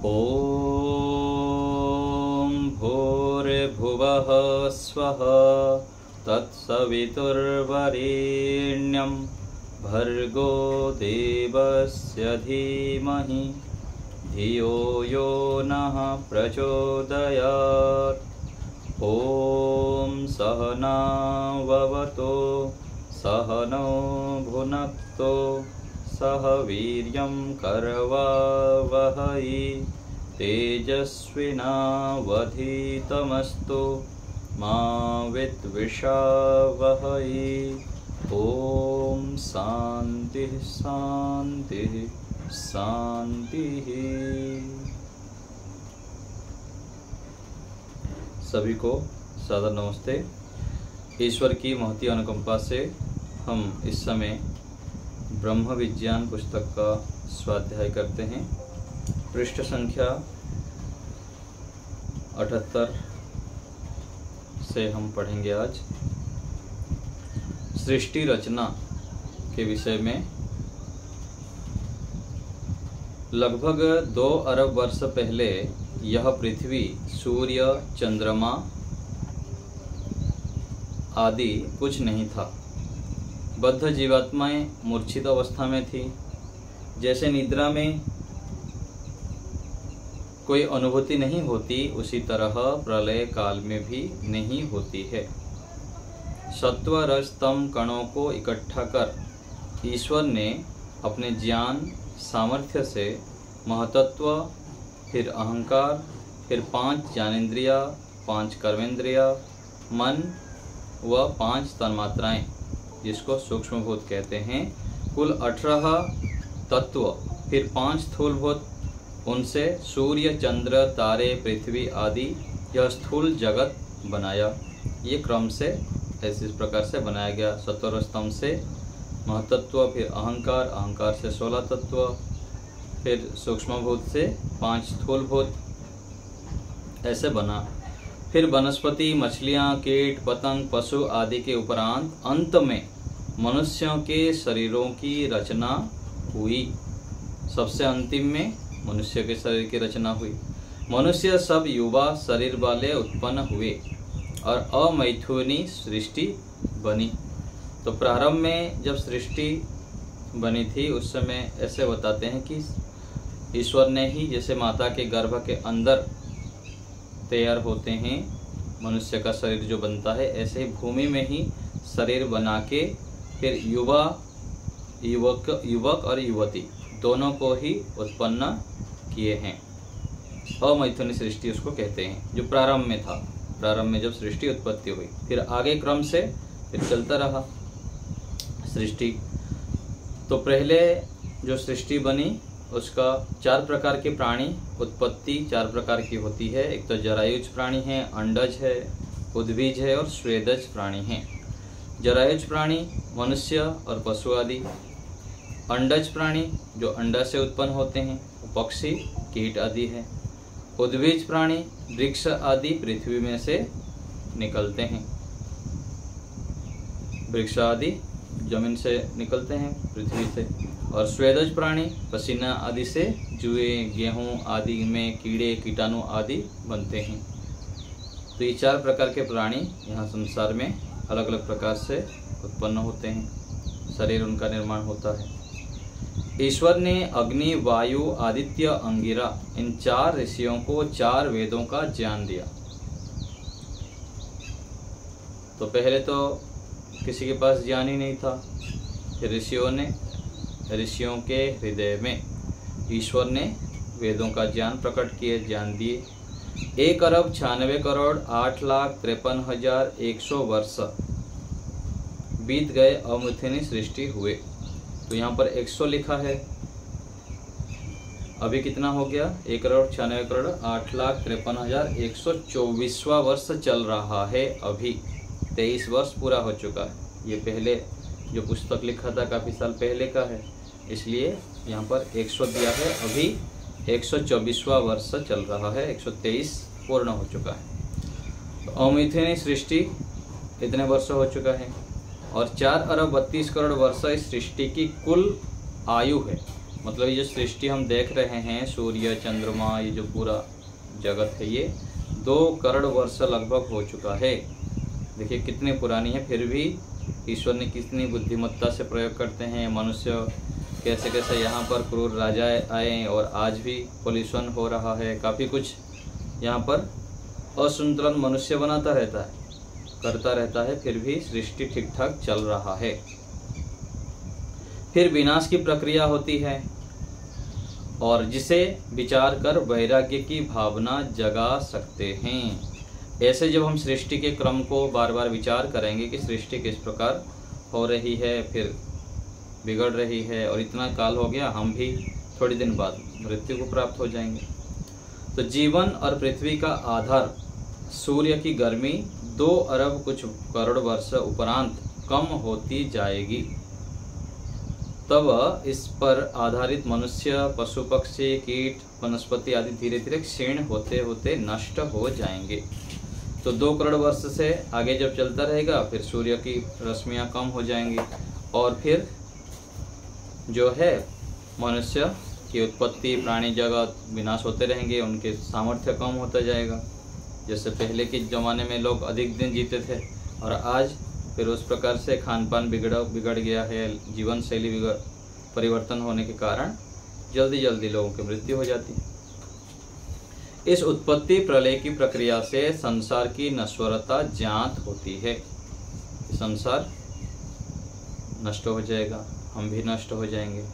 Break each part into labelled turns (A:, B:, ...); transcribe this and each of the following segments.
A: ॐ भूर्भुवः स्वः तत्सवितुर्वरेण्यं भर्गो देवस्य धीमहि धियो यो नः प्रचोदयात्। ॐ सहनाववतु सहनौ भुनक्तु सह वीर्यं करवावहै तेजस्विनावधीतमस्तु मा विद्विषावहै। ॐ शान्तिः शान्तिः शान्तिः। सभी को सादर नमस्ते। ईश्वर की महती अनुकंपा से हम इस समय ब्रह्म विज्ञान पुस्तक का स्वाध्याय करते हैं। पृष्ठ संख्या 78 से हम पढ़ेंगे आज। सृष्टि रचना के विषय में लगभग 2 अरब वर्ष पहले यह पृथ्वी, सूर्य, चंद्रमा आदि कुछ नहीं था। बद्ध जीवात्माएं मूर्छित अवस्था में थी। जैसे निद्रा में कोई अनुभूति नहीं होती, उसी तरह प्रलय काल में भी नहीं होती है। सत्व रज तम कणों को इकट्ठा कर ईश्वर ने अपने ज्ञान सामर्थ्य से महतत्व, फिर अहंकार, फिर 5 ज्ञानेंद्रिया, 5 कर्मेंद्रिया, मन व 5 तन्मात्राएं, जिसको सूक्ष्मभूत कहते हैं, कुल 18 तत्व, फिर 5 स्थूलभूत, उनसे सूर्य, चंद्र, तारे, पृथ्वी आदि यह स्थूल जगत बनाया। ये क्रम से इस प्रकार से बनाया गया। सत्वर स्तंभ से महतत्व, फिर अहंकार, अहंकार से 16 तत्व, फिर सूक्ष्मभूत से 5 स्थूलभूत, ऐसे बना। फिर वनस्पति, मछलियाँ, कीट, पतंग, पशु आदि के उपरांत अंत में मनुष्यों के शरीरों की रचना हुई। सबसे अंतिम में मनुष्य के शरीर की रचना हुई। मनुष्य सब युवा शरीर वाले उत्पन्न हुए और अमैथुनी सृष्टि बनी। तो प्रारंभ में जब सृष्टि बनी थी, उस समय ऐसे बताते हैं कि ईश्वर ने ही, जैसे माता के गर्भ के अंदर तैयार होते हैं मनुष्य का शरीर जो बनता है, ऐसे ही भूमि में ही शरीर बना के फिर युवक और युवती दोनों को ही उत्पन्न किए हैं। अमैथुनी सृष्टि उसको कहते हैं, जो प्रारंभ में था। प्रारंभ में जब सृष्टि उत्पत्ति हुई, फिर आगे क्रम से फिर चलता रहा सृष्टि। तो पहले जो सृष्टि बनी, उसका 4 प्रकार के प्राणी उत्पत्ति 4 प्रकार की होती है। एक तो जरायुज प्राणी है, अंडज है, उद्भिज है और स्वेदज प्राणी है। जरायुज प्राणी मनुष्य और पशु आदि। अंडज प्राणी जो अंडा से उत्पन्न होते हैं, पक्षी, कीट आदि है। उद्भिज प्राणी वृक्ष आदि पृथ्वी में से निकलते हैं। वृक्ष आदि जमीन से निकलते हैं, पृथ्वी से। और स्वेदज प्राणी पसीना आदि से जुए, गेहूं आदि में कीड़े, कीटाणु आदि बनते हैं। तो ये 4 प्रकार के प्राणी यहाँ संसार में अलग अलग प्रकार से उत्पन्न होते हैं, शरीर उनका निर्माण होता है। ईश्वर ने अग्नि, वायु, आदित्य, अंगिरा इन 4 ऋषियों को 4 वेदों का ज्ञान दिया। तो पहले तो किसी के पास ज्ञान ही नहीं था। फिर ऋषियों के हृदय में ईश्वर ने वेदों का ज्ञान प्रकट किए, ज्ञान दिए। 1,96,08,53,100 वर्ष बीत गए, अमैथुनी सृष्टि हुए। तो यहाँ पर 100 लिखा है। अभी कितना हो गया? 1,96,08,53,124वां वर्ष चल रहा है। अभी 23 वर्ष पूरा हो चुका है। ये पहले जो पुस्तक लिखा था काफ़ी साल पहले का है, इसलिए यहाँ पर 100 दिया है। अभी 124वां वर्ष चल रहा है, 123 पूर्ण हो चुका है। तो अमैथुनी सृष्टि इतने वर्ष हो चुका है और 4 अरब 32 करोड़ वर्ष इस सृष्टि की कुल आयु है। मतलब ये जो सृष्टि हम देख रहे हैं, सूर्य चंद्रमा, ये जो पूरा जगत है, ये 2 करोड़ वर्ष लगभग हो चुका है। देखिए कितनी पुरानी है, फिर भी ईश्वर ने कितनी बुद्धिमत्ता से प्रयोग करते हैं। मनुष्य कैसे कैसे यहाँ पर क्रूर राजा आए और आज भी पॉल्यूशन हो रहा है, काफ़ी कुछ यहाँ पर असंतुलन मनुष्य बनाता रहता है, करता रहता है, फिर भी सृष्टि ठीक ठाक चल रहा है। फिर विनाश की प्रक्रिया होती है और जिसे विचार कर वैराग्य की भावना जगा सकते हैं। ऐसे जब हम सृष्टि के क्रम को बार बार विचार करेंगे कि सृष्टि किस प्रकार हो रही है, फिर बिगड़ रही है और इतना काल हो गया, हम भी थोड़ी दिन बाद मृत्यु को प्राप्त हो जाएंगे। तो जीवन और पृथ्वी का आधार सूर्य की गर्मी 2 अरब कुछ करोड़ वर्ष उपरांत कम होती जाएगी। तब इस पर आधारित मनुष्य, पशु पक्षी, कीट, वनस्पति आदि धीरे धीरे क्षीण होते होते नष्ट हो जाएंगे। तो 2 करोड़ वर्ष से आगे जब चलता रहेगा, फिर सूर्य की रश्मियाँ कम हो जाएंगी और फिर जो है मनुष्य की उत्पत्ति, प्राणी जगत विनाश होते रहेंगे, उनके सामर्थ्य कम होता जाएगा। जैसे पहले के ज़माने में लोग अधिक दिन जीते थे और आज फिर उस प्रकार से खान पान बिगड़ गया है, जीवन शैली परिवर्तन होने के कारण जल्दी जल्दी लोगों की मृत्यु हो जाती है। इस उत्पत्ति प्रलय की प्रक्रिया से संसार की नश्वरता ज्ञात होती है। संसार नष्ट हो जाएगा, हम भी नष्ट हो जाएंगे।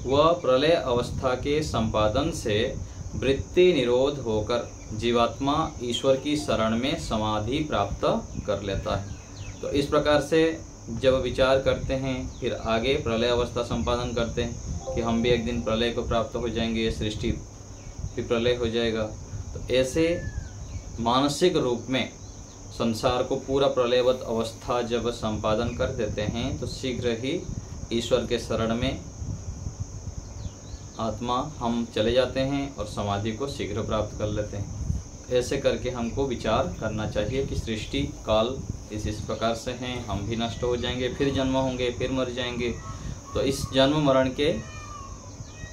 A: वह प्रलय अवस्था के संपादन से वृत्ति निरोध होकर जीवात्मा ईश्वर की शरण में समाधि प्राप्त कर लेता है। तो इस प्रकार से जब विचार करते हैं, फिर आगे प्रलय अवस्था संपादन करते हैं कि हम भी एक दिन प्रलय को प्राप्त हो जाएंगे, सृष्टि भी प्रलय हो जाएगा। तो ऐसे मानसिक रूप में संसार को पूरा प्रलयवत अवस्था जब संपादन कर देते हैं, तो शीघ्र ही ईश्वर के शरण में आत्मा हम चले जाते हैं और समाधि को शीघ्र प्राप्त कर लेते हैं। ऐसे करके हमको विचार करना चाहिए कि सृष्टि काल इस प्रकार से हैं, हम भी नष्ट हो जाएंगे, फिर जन्म होंगे, फिर मर जाएंगे। तो इस जन्म मरण के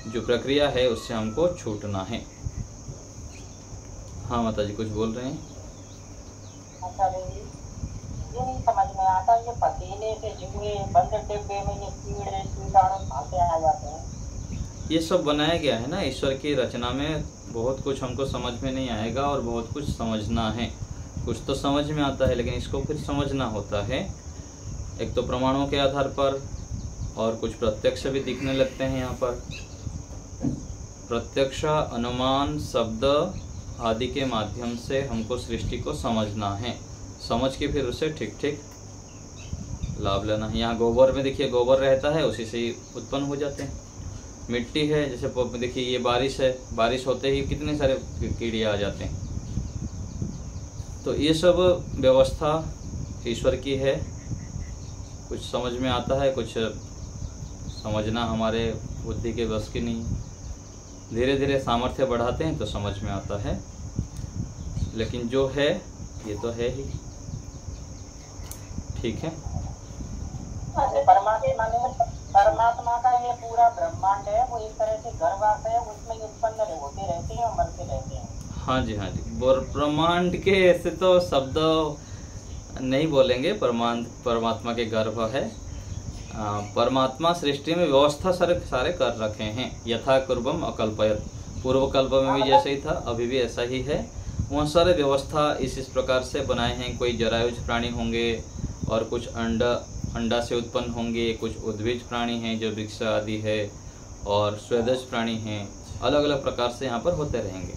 A: जो प्रक्रिया है उससे हमको छूटना है। हाँ माता जी कुछ बोल रहे हैं?
B: अच्छा जी, ये नहीं समझ में आता, ये पतीले से जुए बंद डिब्बे में ये कीड़े कीटाणु भागे आ जाते हैं।
A: ये सब बनाया गया है ना ईश्वर की रचना में। बहुत कुछ हमको समझ में नहीं आएगा और बहुत कुछ समझना है। कुछ तो समझ में आता है लेकिन इसको फिर समझना होता है। एक तो प्रमाणों के आधार पर और कुछ प्रत्यक्ष भी दिखने लगते हैं। यहाँ पर प्रत्यक्ष, अनुमान, शब्द आदि के माध्यम से हमको सृष्टि को समझना है। समझ के फिर उसे ठीक ठीक लाभ लेना है। यहाँ गोबर में देखिए, गोबर रहता है, उसी से ही उत्पन्न हो जाते हैं। मिट्टी है, जैसे देखिए ये बारिश है, बारिश होते ही कितने सारे कीड़े आ जाते हैं। तो ये सब व्यवस्था ईश्वर की है। कुछ समझ में आता है, कुछ समझना हमारे बुद्धि के बस की नहीं। धीरे धीरे सामर्थ्य बढ़ाते हैं तो समझ में आता है, लेकिन जो है ये तो है ही। ठीक है।
B: परमात्मा का ये पूरा ब्रह्मांड है, वो एक तरह से गर्भवास है, उसमें उत्पन्न होते रहते हैं और मरते रहते हैं। हाँ जी,
A: हाँ जी। ब्रह्मांड के ऐसे तो शब्द नहीं बोलेंगे। परमात्मा के गर्भ है। परमात्मा सृष्टि में व्यवस्था सारे कर रखे हैं। यथा कुर्वम अकल्पयत, पूर्व कल्प में भी जैसे ही था अभी भी ऐसा ही है। वहाँ सारे व्यवस्था इस प्रकार से बनाए हैं। कोई जरायुज प्राणी होंगे और कुछ अंडा से उत्पन्न होंगे, कुछ उद्भिज प्राणी हैं जो वृक्ष आदि है, और स्वेदज प्राणी हैं। अलग अलग प्रकार से यहाँ पर होते रहेंगे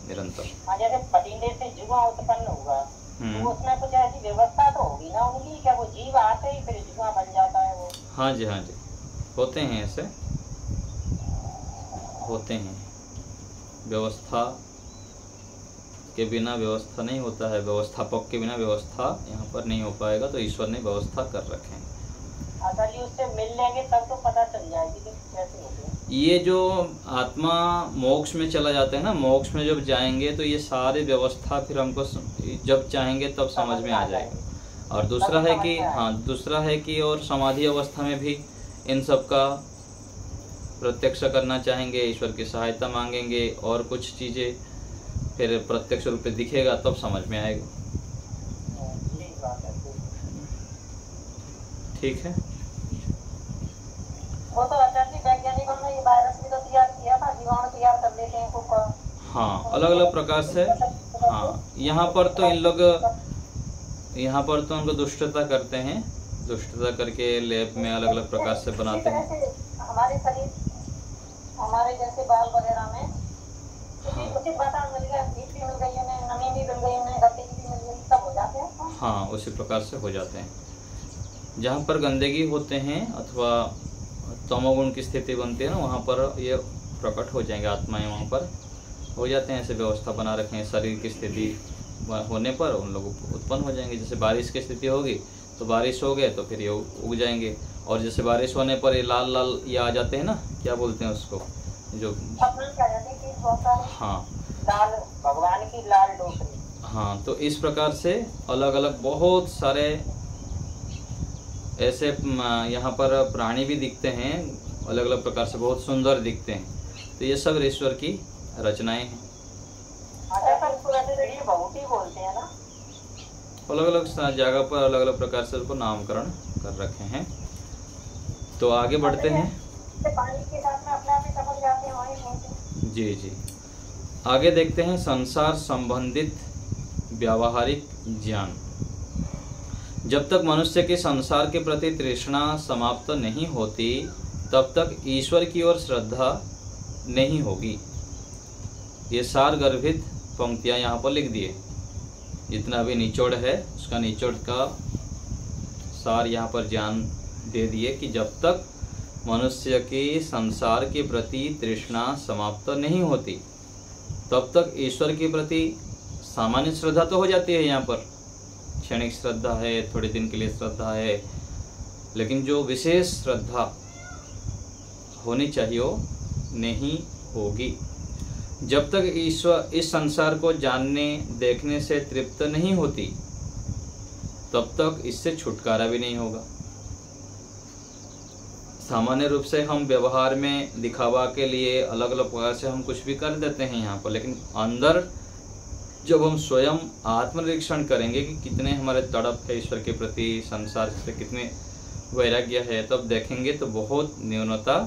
A: निरंतर।
B: जैसे पतीले से जुआ उत्पन्न हुआ, तो उसमें कुछ ऐसी व्यवस्था तो होगी ना उनकी, क्या वो जीव आते ही फिर जुआ बन जाता है वो?
A: हाँ जी, हाँ जी, होते हैं, ऐसे होते हैं। व्यवस्था के बिना व्यवस्था नहीं होता है, व्यवस्थापक के बिना व्यवस्था यहाँ पर नहीं हो पाएगा। तो ईश्वर ने व्यवस्था कर रखे हैं।
B: अगर उससे मिल लेंगे तब तो पता चल जाएगी कि कैसे होते हैं।
A: ये जो आत्मा मोक्ष में चला जाता है ना, मोक्ष में जब जाएंगे तो ये सारी व्यवस्था फिर हमको जब चाहेंगे तब समझ में आ जाएगा। और दूसरा है कि और समाधि अवस्था में भी इन सब का प्रत्यक्ष करना चाहेंगे, ईश्वर की सहायता मांगेंगे और कुछ चीज़ें, फिर प्रत्यक्ष रूप में दिखेगा तब समझ में आएगा। ठीक है।
B: वो तो आचार्य जी वैज्ञानिकों ने ये वायरस भी तो तैयार किया था, जीवाणु तैयार कर लेते हैं कुछ।
A: हाँ, अलग अलग प्रकार से। हाँ, यहाँ पर तो इन लोग उनको दुष्टता करते हैं, दुष्टता करके लैब में अलग अलग प्रकार से बनाते हैं।
B: हमारे शरीर, हमारे जैसे बाल वगैरह में उचित वातावरण मिल गया, धूप भी मिल गई है, नमी भी मिल गई है, गंदगी भी मिल गई, सब हो जाते हैं।
A: हाँ, उसी प्रकार से हो जाते हैं। जहाँ पर गंदगी होते हैं अथवा तमोगुण की स्थिति बनती है ना, वहाँ पर ये प्रकट हो जाएंगे, आत्माएं वहाँ पर हो जाते हैं। ऐसे व्यवस्था बना रखे हैं, शरीर की स्थिति होने पर उन लोगों को उत्पन्न हो जाएंगे। जैसे बारिश की स्थिति होगी तो बारिश हो गए तो फिर ये उग जाएंगे, और जैसे बारिश होने पर ये लाल लाल ये आ जाते हैं ना, क्या बोलते हैं उसको, जो हाँ
B: लाल, भगवान की लाल डोकरी।
A: हाँ, तो इस प्रकार से अलग अलग बहुत सारे ऐसे यहाँ पर प्राणी भी दिखते हैं, अलग अलग प्रकार से बहुत सुंदर दिखते हैं। तो ये सब ईश्वर की रचनाएं हैं।
B: बोलते हैं ना,
A: अलग अलग जगह पर अलग अलग प्रकार से उसको नामकरण कर रखे हैं। तो आगे बढ़ते हैं।
B: पानी के साथ में अपने आप ही समझ जाते हैं।
A: जी जी, आगे देखते हैं संसार संबंधित व्यावहारिक ज्ञान। जब तक मनुष्य के संसार के प्रति तृष्णा समाप्त नहीं होती तब तक ईश्वर की ओर श्रद्धा नहीं होगी। ये सार गर्भित पंक्तियां यहाँ पर लिख दिए। जितना भी निचोड़ है उसका निचोड़ का सार यहाँ पर ज्ञान दे दिए कि जब तक मनुष्य की संसार के प्रति तृष्णा समाप्त नहीं होती तब तक ईश्वर के प्रति सामान्य श्रद्धा तो हो जाती है। यहाँ पर क्षणिक श्रद्धा है, थोड़े दिन के लिए श्रद्धा है, लेकिन जो विशेष श्रद्धा होनी चाहिए वो नहीं होगी। जब तक ईश्वर इस संसार को जानने देखने से तृप्त नहीं होती तब तक इससे छुटकारा भी नहीं होगा। सामान्य रूप से हम व्यवहार में दिखावा के लिए अलग अलग प्रकार से हम कुछ भी कर देते हैं यहाँ पर, लेकिन अंदर जब हम स्वयं आत्मनिरीक्षण करेंगे कि कितने हमारे तड़प है ईश्वर के प्रति, संसार से कितने वैराग्य है, तब देखेंगे तो बहुत न्यूनता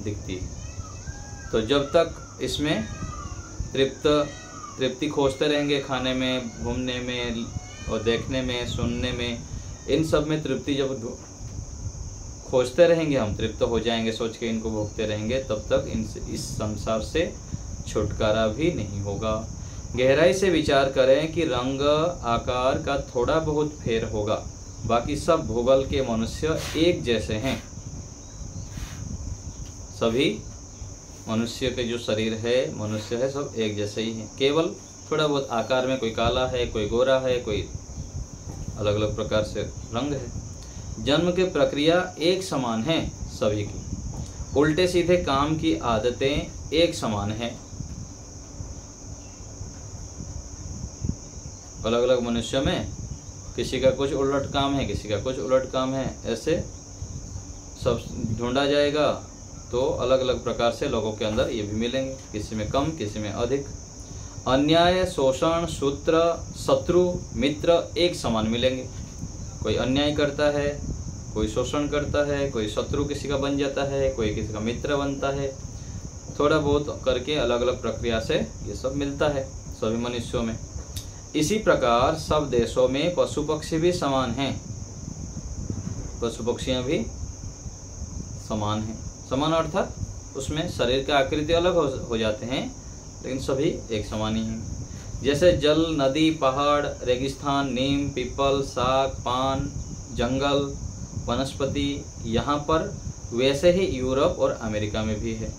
A: दिखती है। तो जब तक इसमें तृप्ति खोजते रहेंगे, खाने में, घूमने में और देखने में, सुनने में, इन सब में तृप्ति जब खोजते रहेंगे हम, तृप्त हो जाएंगे, सोच के इनको भोगते रहेंगे, तब तक इस संसार से छुटकारा भी नहीं होगा। गहराई से विचार करें कि रंग आकार का थोड़ा बहुत फेर होगा, बाकी सब भूगोल के मनुष्य एक जैसे हैं। सभी मनुष्य के जो शरीर है, मनुष्य है, सब एक जैसे ही हैं। केवल थोड़ा बहुत आकार में कोई काला है, कोई गोरा है, कोई अलग अलग प्रकार से रंग है। जन्म की प्रक्रिया एक समान है सभी की। उल्टे सीधे काम की आदतें एक समान है। अलग अलग मनुष्य में किसी का कुछ उलट काम है, किसी का कुछ उलट काम है, ऐसे सब ढूंढा जाएगा तो अलग अलग प्रकार से लोगों के अंदर ये भी मिलेंगे, किसी में कम, किसी में अधिक। अन्याय, शोषण, शूद्र, शत्रु, मित्र एक समान मिलेंगे। कोई अन्याय करता है, कोई शोषण करता है, कोई शत्रु किसी का बन जाता है, कोई किसी का मित्र बनता है। थोड़ा बहुत करके अलग अलग प्रक्रिया से ये सब मिलता है सभी मनुष्यों में। इसी प्रकार सब देशों में पशु पक्षी भी समान हैं। पशु पक्षियाँ भी समान हैं। समान अर्थात उसमें शरीर का आकृति अलग हो जाते हैं, लेकिन सभी एक समान ही हैं। जैसे जल, नदी, पहाड़, रेगिस्तान, नीम, पीपल, साग, पान, जंगल, वनस्पति यहाँ पर, वैसे ही यूरोप और अमेरिका में भी है।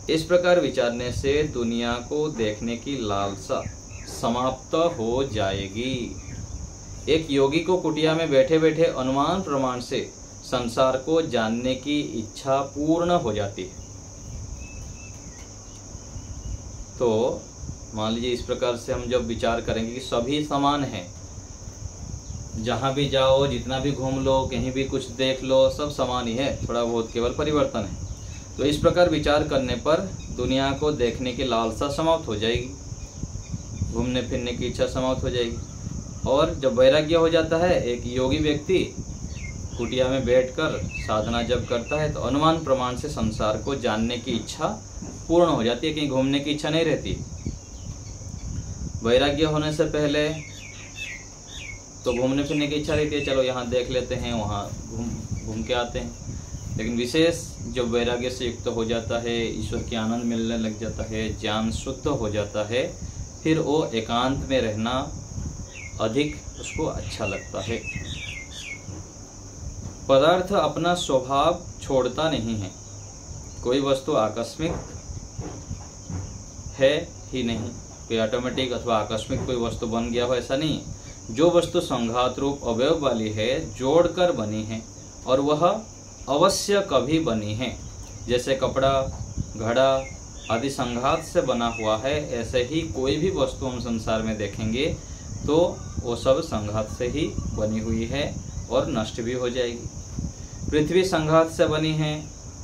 A: इस प्रकार विचारने से दुनिया को देखने की लालसा समाप्त हो जाएगी। एक योगी को कुटिया में बैठे बैठे अनुमान प्रमाण से संसार को जानने की इच्छा पूर्ण हो जाती है। तो मान लीजिए इस प्रकार से हम जब विचार करेंगे कि सभी समान हैं, जहाँ भी जाओ, जितना भी घूम लो, कहीं भी कुछ देख लो, सब समान ही है, थोड़ा बहुत केवल परिवर्तन है। तो इस प्रकार विचार करने पर दुनिया को देखने की लालसा समाप्त हो जाएगी, घूमने फिरने की इच्छा समाप्त हो जाएगी। और जब वैराग्य हो जाता है, एक योगी व्यक्ति कुटिया में बैठकर साधना जब करता है तो अनुमान प्रमाण से संसार को जानने की इच्छा पूर्ण हो जाती है, कहीं घूमने की इच्छा नहीं रहती। वैराग्य होने से पहले तो घूमने फिरने की इच्छा रहती है, चलो यहाँ देख लेते हैं, वहाँ घूम के आते हैं। लेकिन विशेष जब वैराग्य से युक्त हो जाता है, ईश्वर की आनंद मिलने लग जाता है, ज्ञान शुद्ध हो जाता है, फिर वो एकांत में रहना अधिक उसको अच्छा लगता है। पदार्थ अपना स्वभाव छोड़ता नहीं है। कोई वस्तु आकस्मिक है ही नहीं, कोई ऑटोमेटिक अथवा आकस्मिक कोई वस्तु बन गया हो ऐसा नहीं है। जो वस्तु संघात रूप अवयव वाली है, जोड़कर बनी है और वह अवश्य कभी बनी है। जैसे कपड़ा, घड़ा आदि संघात से बना हुआ है, ऐसे ही कोई भी वस्तु हम संसार में देखेंगे तो वो सब संघात से ही बनी हुई है और नष्ट भी हो जाएगी। पृथ्वी संघात से बनी है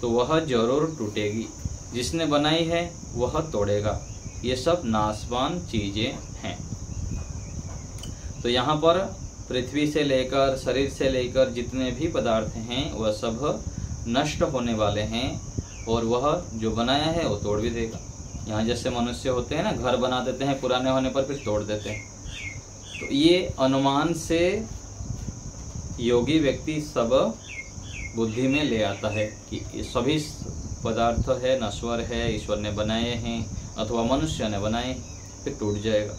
A: तो वह जरूर टूटेगी, जिसने बनाई है वह तोड़ेगा। ये सब नाशवान चीजें हैं। तो यहाँ पर पृथ्वी से लेकर शरीर से लेकर जितने भी पदार्थ हैं वह सब नष्ट होने वाले हैं और वह जो बनाया है वो तोड़ भी देगा। यहाँ जैसे मनुष्य होते हैं ना, घर बना देते हैं, पुराने होने पर फिर तोड़ देते हैं। तो ये अनुमान से योगी व्यक्ति सब बुद्धि में ले आता है कि सभी पदार्थ है नश्वर है, ईश्वर ने बनाए हैं अथवा मनुष्य ने बनाए, फिर टूट जाएगा।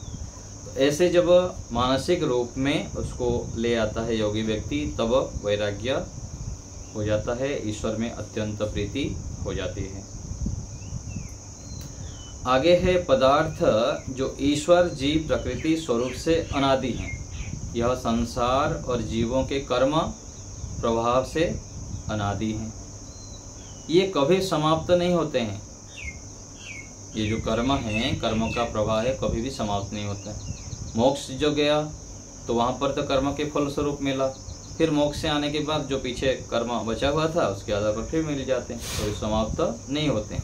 A: तो ऐसे जब मानसिक रूप में उसको ले आता है योगी व्यक्ति, तब वैराग्य हो जाता है, ईश्वर में अत्यंत प्रीति हो जाती है। आगे है पदार्थ जो ईश्वर जीव प्रकृति स्वरूप से अनादि हैं। यह संसार और जीवों के कर्म प्रभाव से अनादि हैं। ये कभी समाप्त नहीं होते हैं। ये जो कर्म हैं, कर्मों का प्रभाव है, कभी भी समाप्त नहीं होता है। मोक्ष जो गया तो वहाँ पर तो कर्म के फल स्वरूप मिला, फिर मोक्ष से आने के बाद जो पीछे कर्म बचा हुआ था उसके आधार पर फिर मिल जाते हैं, तो ये समाप्त नहीं होते हैं।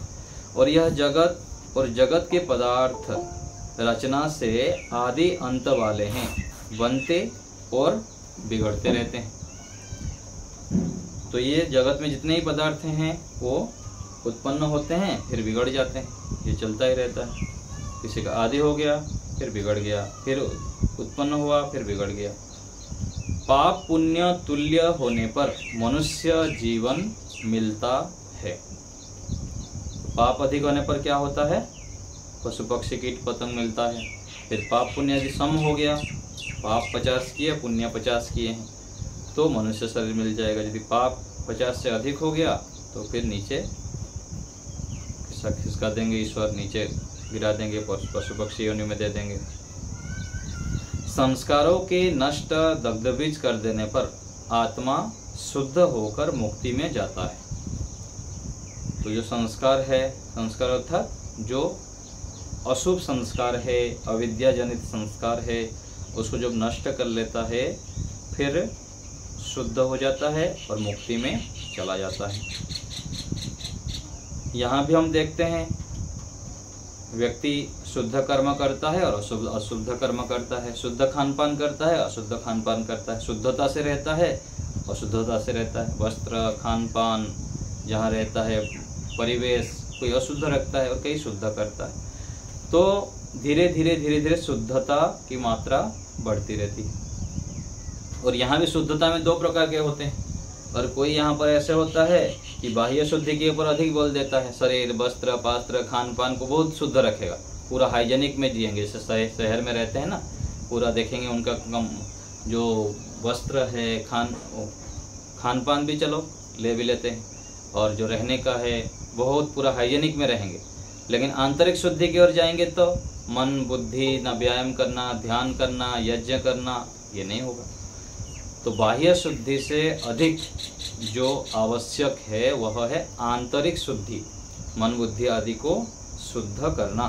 A: और यह जगत और जगत के पदार्थ रचना से आदि अंत वाले हैं, बनते और बिगड़ते रहते हैं। तो ये जगत में जितने ही पदार्थ हैं वो उत्पन्न होते हैं फिर बिगड़ जाते हैं, ये चलता ही रहता है। किसी का आदि हो गया फिर बिगड़ गया, फिर उत्पन्न हुआ फिर बिगड़ गया। पाप पुण्य तुल्य होने पर मनुष्य जीवन मिलता है। पाप अधिक होने पर क्या होता है? पशु पक्षी कीट पतंग मिलता है। फिर पाप पुण्य यदि सम हो गया, पाप 50 किए पुण्य 50 किए हैं तो मनुष्य शरीर मिल जाएगा। यदि पाप 50 से अधिक हो गया तो फिर नीचे खिसका देंगे, ईश्वर नीचे गिरा देंगे, पशु पक्षी योनि में दे देंगे। संस्कारों के नष्ट दग्धबीज कर देने पर आत्मा शुद्ध होकर मुक्ति में जाता है। तो जो संस्कार है, संस्कार अर्थात जो अशुभ संस्कार है, अविद्या जनित संस्कार है, उसको जब नष्ट कर लेता है फिर शुद्ध हो जाता है और मुक्ति में चला जाता है। यहाँ भी हम देखते हैं व्यक्ति शुद्ध कर्म करता है और अशुद्ध कर्म करता है, शुद्ध खान पान करता है, अशुद्ध खान पान करता है, शुद्धता से रहता है, अशुद्धता से रहता है। वस्त्र, खान पान जहाँ रहता है, परिवेश कोई अशुद्ध रखता है और कई शुद्ध करता है। तो धीरे धीरे शुद्धता की मात्रा बढ़ती रहती है। और यहाँ भी शुद्धता में दो प्रकार के होते हैं। और कोई यहाँ पर ऐसे होता है कि बाह्य शुद्धि के ऊपर अधिक बोल देता है, शरीर, वस्त्र, पात्र, खान पान को बहुत शुद्ध रखेगा, पूरा हाइजेनिक में जिएंगे। जैसे शहर में रहते हैं ना, पूरा देखेंगे उनका जो वस्त्र है, खान पान भी चलो ले भी लेते हैं, और जो रहने का है बहुत पूरा हाइजेनिक में रहेंगे। लेकिन आंतरिक शुद्धि की ओर जाएंगे तो मन बुद्धि न व्यायाम करना, ध्यान करना, यज्ञ करना, ये नहीं होगा। तो बाह्य शुद्धि से अधिक जो आवश्यक है वह है आंतरिक शुद्धि, मन बुद्धि आदि को शुद्ध करना।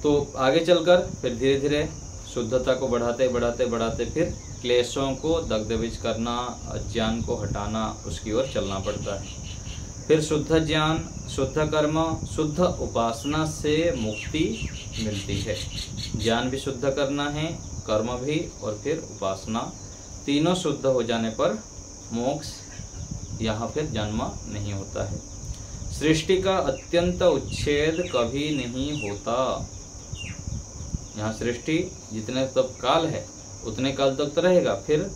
A: तो आगे चलकर फिर धीरे धीरे शुद्धता को बढ़ाते बढ़ाते बढ़ाते फिर क्लेशों को दग्धविज करना, अज्ञान को हटाना, उसकी ओर चलना पड़ता है। फिर शुद्ध ज्ञान, शुद्ध कर्म, शुद्ध उपासना से मुक्ति मिलती है। ज्ञान भी शुद्ध करना है, कर्म भी और फिर उपासना, तीनों शुद्ध हो जाने पर मोक्ष, यहाँ फिर जन्म नहीं होता है। सृष्टि का अत्यंत उच्छेद कभी नहीं होता। यहाँ सृष्टि जितने तक काल है उतने काल तक तो रहेगा, फिर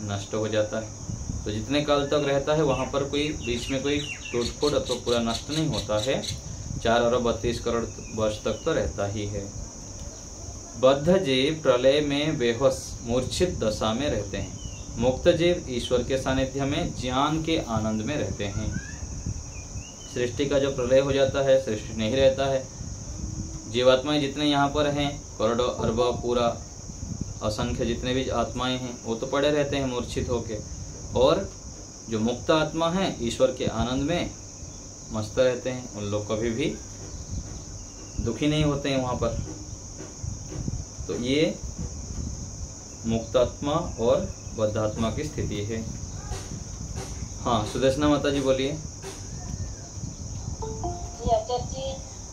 A: नष्ट हो जाता है। तो जितने काल तक रहता है वहाँ पर कोई बीच में कोई टूट फूट अथवा पूरा नष्ट नहीं होता है। 4 अरब 32 करोड़ वर्ष तक तो रहता ही है। बद्ध जीव प्रलय में बेहोश मूर्छित दशा में रहते हैं। मुक्त जीव ईश्वर के सानिध्य में ज्ञान के आनंद में रहते हैं। सृष्टि का जो प्रलय हो जाता है, सृष्टि नहीं रहता है। जीवात्माएं जितने यहाँ पर हैं, करोड़ों अरबों पूरा असंख्य जितने भी आत्माएं हैं, वो तो पड़े रहते हैं मूर्छित होके। और जो मुक्त आत्मा है ईश्वर के आनंद में मस्त रहते हैं, उन लोग कभी भी दुखी नहीं होते हैं वहाँ पर। तो ये मुक्त आत्मा और बद्ध आत्मा की स्थिति है। हाँ, सुदेशना माता जी बोलिए।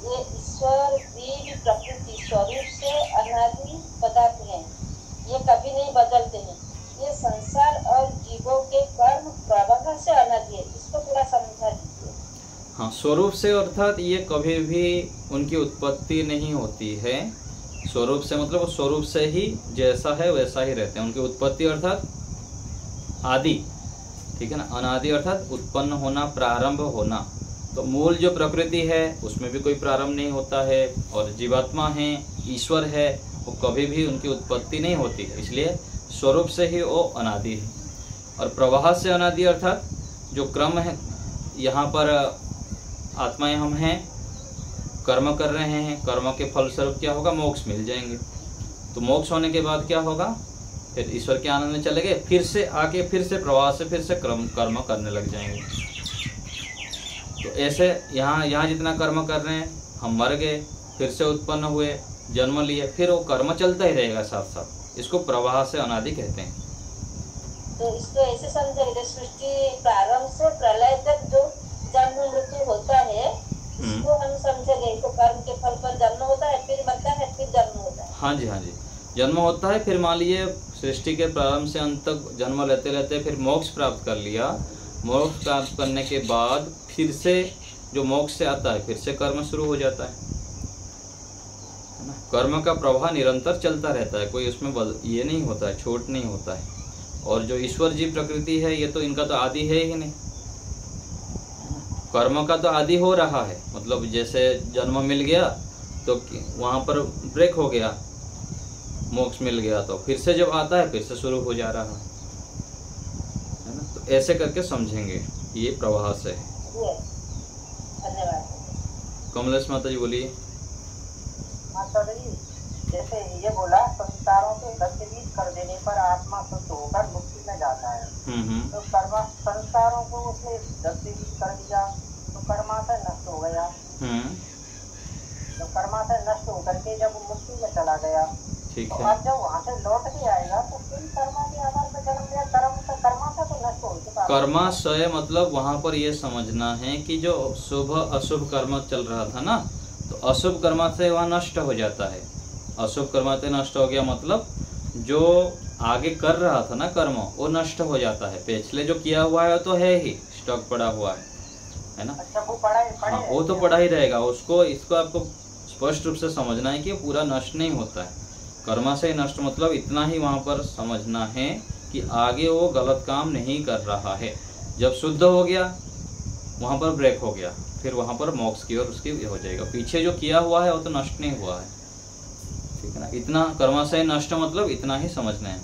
B: ये ईश्वर दिव्य प्रकृति स्वरूप से अनादि पदार्थ हैं, ये कभी नहीं बदलते हैं। ये संसार और जीवों के कर्म प्रवाह से अनादि है, इसको पूरा समझा दीजिए।
A: हाँ, स्वरूप से अर्थात ये कभी भी उनकी उत्पत्ति नहीं होती है। स्वरूप से मतलब वो स्वरूप से ही जैसा है वैसा ही रहते हैं। उनकी उत्पत्ति अर्थात आदि, ठीक है ना। अनादि अर्थात उत्पन्न होना, प्रारंभ होना। तो मूल जो प्रकृति है उसमें भी कोई प्रारंभ नहीं होता है। और जीवात्मा है, ईश्वर है, वो कभी भी उनकी उत्पत्ति नहीं होती है, इसलिए स्वरूप से ही वो अनादि है। और प्रवाह से अनादि अर्थात जो क्रम है, यहाँ पर आत्माएं हम हैं, कर्म कर रहे हैं, कर्म के फलस्वरूप क्या होगा, मोक्ष मिल जाएंगे। तो मोक्ष होने के बाद क्या होगा, फिर ईश्वर के आनंद में चले गए, फिर से आके फिर से प्रवाह से फिर से कर्म करने लग जाएंगे। तो ऐसे यहाँ जितना कर्म कर रहे हैं, हम मर गए, फिर से उत्पन्न हुए, जन्म लिए, फिर वो कर्म चलता ही रहेगा साथ साथ। इसको प्रवाह से अनादि कहते हैं।
B: तो इसको ऐसे समझेंगे, सृष्टि प्रारंभ से प्रलय तक जो जन्म मृत्यु होता है, इसको हम समझेंगे। तो कर्म के फल पर जन्म होता है, फिर मरता है, फिर जन्म होता है।
A: हाँ जी, हाँ जी, जन्म होता है। फिर मान लीजिए सृष्टि के प्रारंभ से अंत तक जन्म लेते लेते फिर मोक्ष प्राप्त कर लिया। मोक्ष प्राप्त करने के बाद फिर से जो मोक्ष से आता है, फिर से कर्म शुरू हो जाता है ना। कर्म का प्रवाह निरंतर चलता रहता है, कोई उसमें ये नहीं होता है, छूट नहीं होता है। और जो ईश्वर जी प्रकृति है, ये तो इनका तो आदि है ही नहीं। कर्म का तो आदि हो रहा है, मतलब जैसे जन्म मिल गया तो वहाँ पर ब्रेक हो गया, मोक्ष मिल गया, तो फिर से जब आता है फिर से शुरू हो जा रहा है ना। तो ऐसे करके समझेंगे, ये प्रवाह से है।
B: धन्यवाद।
A: कमलेश माता जी बोलिए।
C: माता जी, जैसे ये बोला संस्कारों के गतिविधि कर देने पर आत्मा शुद्ध होकर मुक्ति में जाता है। तो कर्म संस्कारों को उसने गतिविधि कर दिया तो कर्माशय नष्ट हो गया। तो कर्माशय नष्ट होकर के जब मुक्ति में चला गया,
A: ठीक
C: है।
A: तो
C: अब जब वहाँ से लौट के आएगा तो फिर कर्मा के आधार पर जन्म लिया, कर्माशय तो नष्ट हो चुका।
A: कर्माशय मतलब वहाँ पर ये समझना है कि जो शुभ अशुभ कर्म चल रहा था ना, तो अशुभ कर्माशय वहाँ नष्ट हो जाता है। अशुभ कर्माशय नष्ट हो गया मतलब जो आगे कर रहा था ना कर्म, वो नष्ट हो जाता है। पिछले जो किया हुआ है वो तो है ही, स्टॉक पड़ा हुआ है ना।
C: अच्छा, वो पड़ा
A: हाँ, वो तो पड़ा ही रहेगा। उसको इसको आपको स्पष्ट रूप से समझना है कि पूरा नष्ट नहीं होता है। कर्माशय नष्ट मतलब इतना ही वहाँ पर समझना है कि आगे वो गलत काम नहीं कर रहा है। जब शुद्ध हो गया वहाँ पर ब्रेक हो गया, फिर वहाँ पर मोक्ष की ओर उसकी हो जाएगा। पीछे जो किया हुआ है वो तो नष्ट नहीं हुआ है, ठीक है ना। इतना कर्माशय नष्ट मतलब इतना ही समझना है।